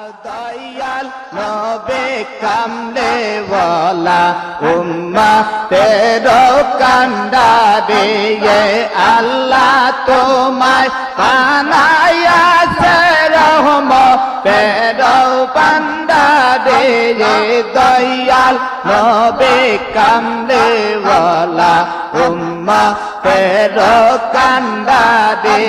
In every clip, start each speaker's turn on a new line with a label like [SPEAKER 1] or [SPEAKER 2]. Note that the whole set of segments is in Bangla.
[SPEAKER 1] দয়াল নবে কামলে ওয়ালা উম্মতের কান্ডারে আল্লাহ তোমায় বানায়াছে রহমতের বান্দারে দয়াল নবে কামলে ওয়ালা উম্মতের কান্ডারে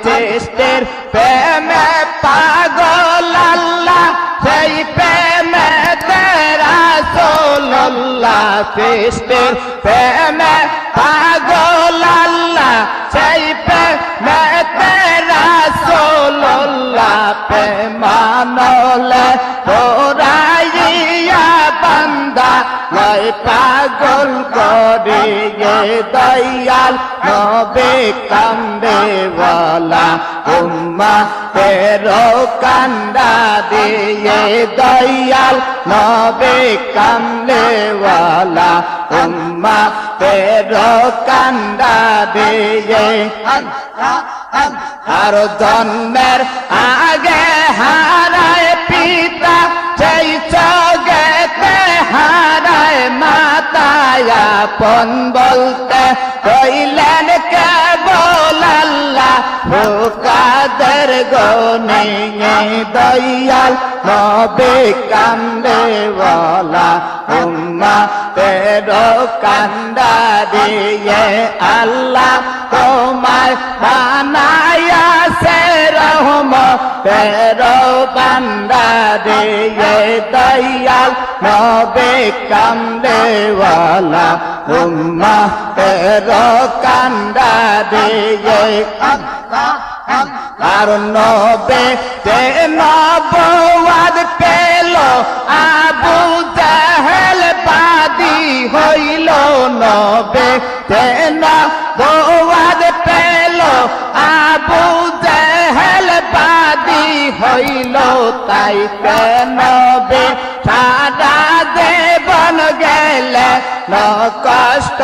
[SPEAKER 1] চেষ্টের প্রেমে পাগল আল্লাহ সেই প্রেমে রাসূলুল্লাহ চেষ্টের প্রেমে পাগল আল্লাহ সেই প্রেমে রাসূলুল্লাহ প্রেমানলে তোরাইয়া বান্দা লয় পাগল করিয়ে দয়াল নবে কান্দে ওয়ালা উম্মতের কান্দা দিয়ে দয়াল নবে কান্দে ওয়ালা উম্মতের কান্দা দিয়ে আর জন্মের আগে হারায় পিতা সেই চোখেতে হারায় মাতায় আপন বলতে কইলেন কেবল আল্লাহ কাদের গনে দয়াল নবে কান্দে ওয়ালা উম্মতের কান্দা দিয়ে আল্লাহ তোমায় বানায়াছে রহমতের বান্দা দিয়ে দয়াল নবে কান্দে ওয়ালা উম্মতের কান্দা দিয়ে আর নবে তে নবওয়াত পেল আবু জাহেল বাদী হইল নবে তে নবওয়াত পেল আবু জাহেল বাদী হইল তাই নবে সারা জীবন গেলে ন কষ্ট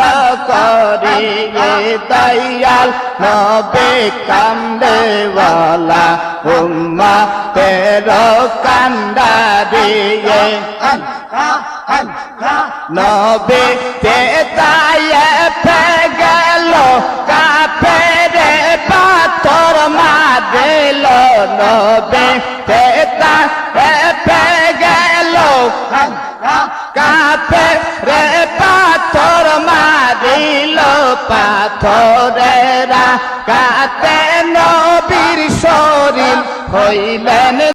[SPEAKER 1] করিয়ে দয়াল নবে কান্দে ওয়ালা উম্মতের কান্দা দিয়ে নবে চেতায়ে পে গেল কাফেরে পাথর মারিল নবে চেতায়ে পে গেল কাফেরে পাথর মারিল পাথরেরা কাতে নবীর শরীর হইলেন